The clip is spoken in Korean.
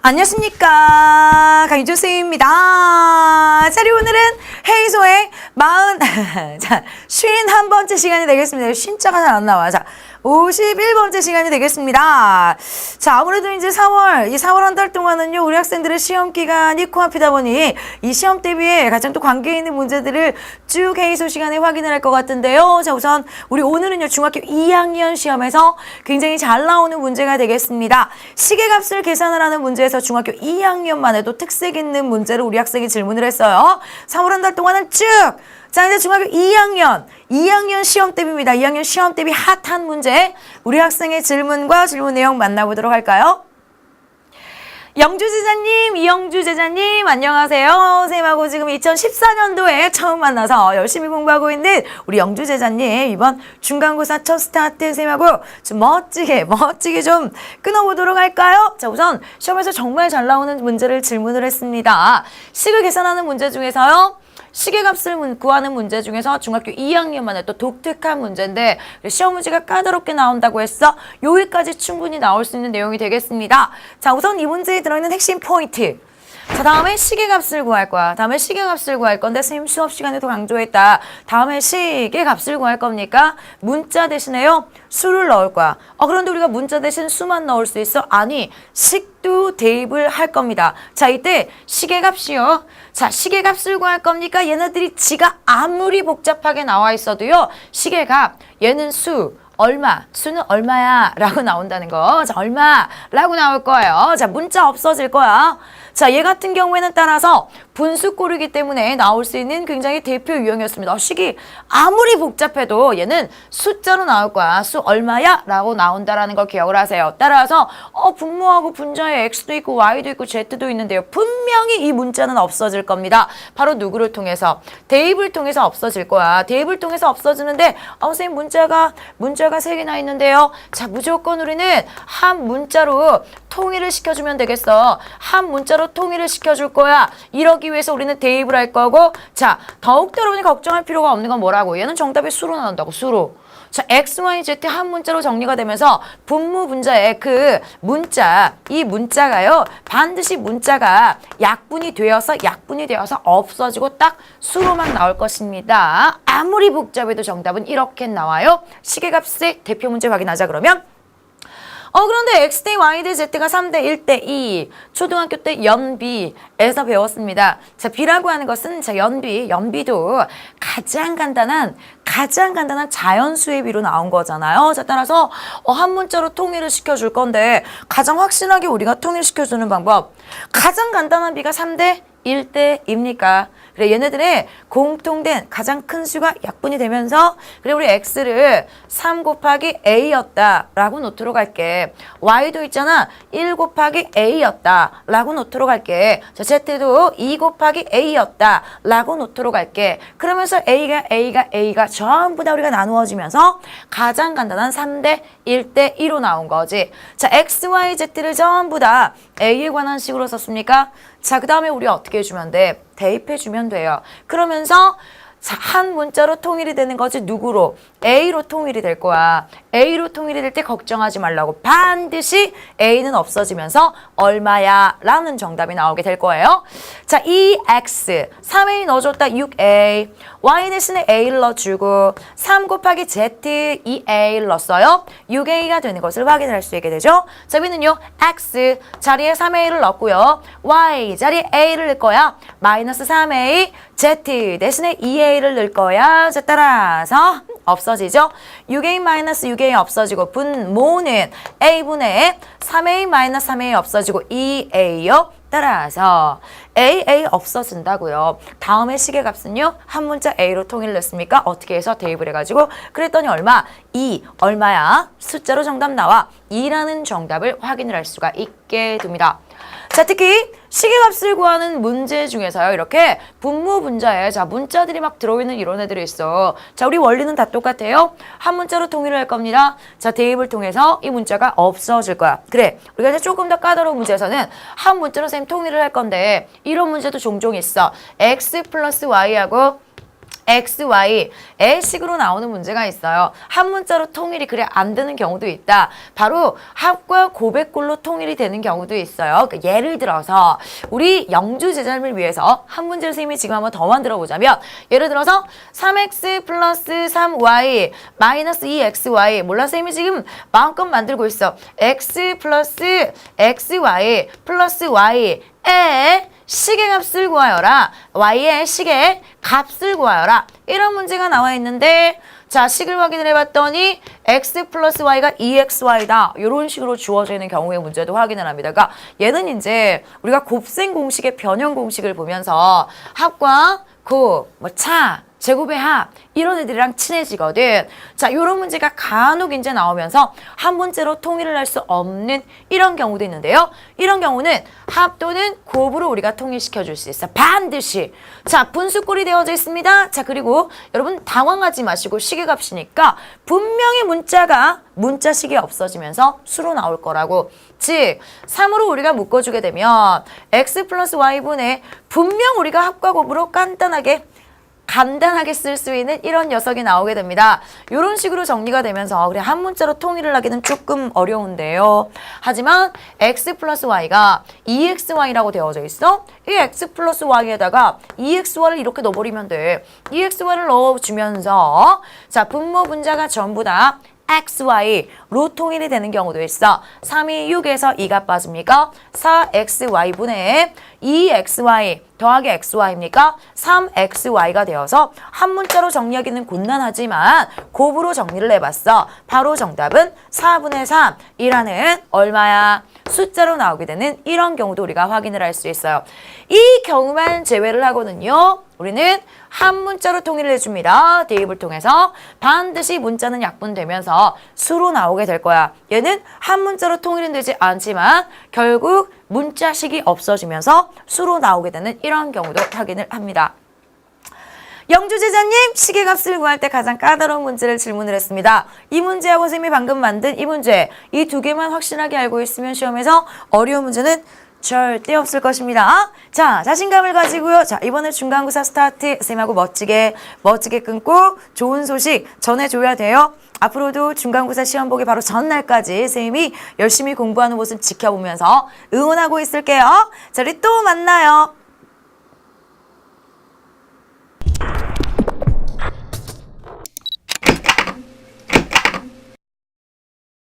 안녕하십니까, 강희주 선생님입니다. 자, 오늘은 헤이소의 51번째 시간이 되겠습니다. 쉰자가 잘 안 나와. 자, 51번째 시간이 되겠습니다. 자, 아무래도 이제 이 4월 한 달 동안은요, 우리 학생들의 시험 기간이 코앞이다 보니 이 시험 대비에 가장 또 관계 있는 문제들을 쭉 헤이소 시간에 확인을 할 것 같은데요. 자, 우선 우리 오늘은요, 중학교 2학년 시험에서 굉장히 잘 나오는 문제가 되겠습니다. 시계값을 계산을 하는 문제에서 중학교 2학년만 해도 특색 있는 문제를 우리 학생이 질문을 했어요. 4월 한 달 동안은 쭉! 자, 이제 중학교 2학년 시험 대비입니다. 2학년 시험 대비 핫한 문제, 우리 학생의 질문과 질문 내용 만나보도록 할까요? 영주 제자님, 이영주 제자님, 안녕하세요. 선생님하고 지금 2014년도에 처음 만나서 열심히 공부하고 있는 우리 영주 제자님, 이번 중간고사 첫 스타트 선생님하고 좀 멋지게 좀 끊어보도록 할까요? 자, 우선 시험에서 정말 잘 나오는 문제를 질문을 했습니다. 식을 계산하는 문제 중에서요, 시계값을 구하는 문제 중에서 중학교 2학년만에 또 독특한 문제인데 시험 문제가 까다롭게 나온다고 했어. 여기까지 충분히 나올 수 있는 내용이 되겠습니다. 자, 우선 이 문제에 들어있는 핵심 포인트. 자, 다음에 시계값을 구할 거야. 다음에 시계값을 구할 건데 선생님 수업 시간에도 강조했다. 다음에 시계값을 구할 겁니까? 문자 대신에요, 수를 넣을 거야. 그런데 우리가 문자 대신 수만 넣을 수 있어? 아니, 식도 대입을 할 겁니다. 자, 이때 시계값이요. 자, 시계값을 구할 겁니까? 얘네들이 지가 아무리 복잡하게 나와 있어도요, 시계값, 얘는 수, 얼마, 수는 얼마야 라고 나온다는 거. 자, 얼마라고 나올 거예요. 자, 문자 없어질 거야. 자, 얘 같은 경우에는 따라서 분수꼴이기 때문에 나올 수 있는 굉장히 대표 유형이었습니다. 식이 아무리 복잡해도 얘는 숫자로 나올 거야. 수 얼마야? 라고 나온다라는 걸 기억을 하세요. 따라서 분모하고 분자에 x도 있고 y도 있고 z도 있는데요. 분명히 이 문자는 없어질 겁니다. 바로 누구를 통해서? 대입을 통해서 없어질 거야. 대입을 통해서 없어지는데 선생님 문자가 3개나 있는데요. 자, 무조건 우리는 한 문자로 통일을 시켜주면 되겠어. 한 문자로 통일을 시켜줄 거야. 이러기 위해서 우리는 대입을 할 거고, 자, 더욱더 여러분이 걱정할 필요가 없는 건 뭐라고? 얘는 정답이 수로 나온다고, 수로. 자, x, y, z 한 문자로 정리가 되면서 분모 분자의 그 문자, 이 문자가요, 반드시 문자가 약분이 되어서 없어지고 딱 수로만 나올 것입니다. 아무리 복잡해도 정답은 이렇게 나와요. 시계값의 대표 문제 확인하자 그러면. 그런데 x 대 y 대 z가 3대 1대 2 초등학교 때 연비에서 배웠습니다. 자, b라고 하는 것은 자, 연비도 가장 간단한 자연수의 비로 나온 거잖아요. 자, 따라서 한 문자로 통일을 시켜줄 건데 가장 확실하게 우리가 통일시켜주는 방법, 가장 간단한 비가 3대 1대입니까? 그래, 얘네들의 공통된 가장 큰 수가 약분이 되면서, 그래, 우리 x를 3 곱하기 a였다 라고 놓도록 할게. y도 있잖아, 1 곱하기 a였다 라고 놓도록 할게. 자, z도 2 곱하기 a였다 라고 놓도록 할게. 그러면서 a가 전부 다 우리가 나누어지면서 가장 간단한 3대 1대 2로 나온 거지. 자, x, y, z를 전부 다 a에 관한 식으로 썼습니까? 자, 그 다음에 우리 어떻게 해주면 돼? 대입해주면 돼요. 그러면서 자, 한 문자로 통일이 되는 거지. 누구로? A로 통일이 될 거야. A로 통일이 될 때 걱정하지 말라고. 반드시 A는 없어지면서 얼마야? 라는 정답이 나오게 될 거예요. 자, 2x, 3a 넣어줬다. 6a. y 대신에 a를 넣어주고 3 곱하기 z, 2a를 넣었어요. 6a가 되는 것을 확인할 수 있게 되죠. 자, 여기는요, x 자리에 3a를 넣었고요. y 자리에 a를 넣을 거야. 마이너스 3a, z 대신에 2a를 넣을 거야. 자, 따라서 없어지죠. 6a 마이너스 6a 없어지고 분모는 a분의 3a 마이너스 3a 없어지고 2a요. 따라서 a 없어진다고요. 다음에 시계값은요, 한 문자 a로 통일을 했습니까? 어떻게 해서 대입을 해가지고 그랬더니 얼마? 2. 얼마야? 숫자로 정답 나와. 2라는 정답을 확인을 할 수가 있게 됩니다. 자, 특히 시계값을 구하는 문제 중에서요, 이렇게 분모 분자에 자, 문자들이 막 들어있는 이런 애들이 있어. 자, 우리 원리는 다 똑같아요. 한 문자로 통일을 할 겁니다. 자, 대입을 통해서 이 문자가 없어질 거야. 그래, 우리가 이제 조금 더 까다로운 문제에서는 한 문자로 선생님 통일을 할 건데 이런 문제도 종종 있어. x 플러스 y하고 XY의 식으로 나오는 문제가 있어요. 한 문자로 통일이 그래 안 되는 경우도 있다. 바로 합과 곱의 꼴로 통일이 되는 경우도 있어요. 그러니까 예를 들어서 우리 영주 제자님을 위해서 한 문제를 선생님이 지금 한번 더 만들어 보자면 예를 들어서 3x 플러스 3y 마이너스 2xy 몰라 선생님이 지금 마음껏 만들고 있어. x 플러스 xy 플러스 y의 식의 값을 구하여라. y의 식의 값을 구하여라. 이런 문제가 나와 있는데 자, 식을 확인을 해봤더니 x 플러스 y가 2xy다. 이런 식으로 주어져 있는 경우의 문제도 확인을 합니다. 그러니까 얘는 이제 우리가 곱셈 공식의 변형 공식을 보면서 합과 곱, 차, 제곱의 합 이런 애들이랑 친해지거든. 자, 이런 문제가 간혹 이제 나오면서 한 문제로 통일을 할 수 없는 이런 경우도 있는데요. 이런 경우는 합 또는 곱으로 우리가 통일시켜 줄 수 있어. 반드시. 자, 분수꼴이 되어져 있습니다. 자, 그리고 여러분 당황하지 마시고 식의 값이니까 분명히 문자식이 없어지면서 수로 나올 거라고. 즉, 3으로 우리가 묶어주게 되면 x 플러스 y분의 분명 우리가 합과 곱으로 간단하게 쓸 수 있는 이런 녀석이 나오게 됩니다. 이런 식으로 정리가 되면서 그래 한 문자로 통일을 하기는 조금 어려운데요. 하지만 x 플러스 y가 2xy라고 되어져 있어. 이 x 플러스 y에다가 2xy를 이렇게 넣어버리면 돼. 2xy를 넣어주면서 자 분모 분자가 전부 다 xy로 통일이 되는 경우도 있어. 3이 6에서 2가 빠집니까? 4xy분의 2xy 더하기 xy입니까? 3xy가 되어서 한 문자로 정리하기는 곤란하지만 곱으로 정리를 해봤어. 바로 정답은 4분의 3이라는 얼마야? 숫자로 나오게 되는 이런 경우도 우리가 확인을 할 수 있어요. 이 경우만 제외를 하고는요. 우리는 한 문자로 통일을 해줍니다. 대입을 통해서 반드시 문자는 약분되면서 수로 나오게 될 거야. 얘는 한 문자로 통일은 되지 않지만 결국 문자식이 없어지면서 수로 나오게 되는 이런 경우도 확인을 합니다. 영주 제자님, 식의 값을 구할 때 가장 까다로운 문제를 질문을 했습니다. 이 문제하고 선생님이 방금 만든 이 문제, 이 두 개만 확실하게 알고 있으면 시험에서 어려운 문제는 절대 없을 것입니다. 자, 자신감을 가지고요. 자, 이번에 중간고사 스타트 선생님하고 멋지게 끊고 좋은 소식 전해줘야 돼요. 앞으로도 중간고사 시험 보기 바로 전날까지 선생님이 열심히 공부하는 모습 지켜보면서 응원하고 있을게요. 자, 우리 또 만나요.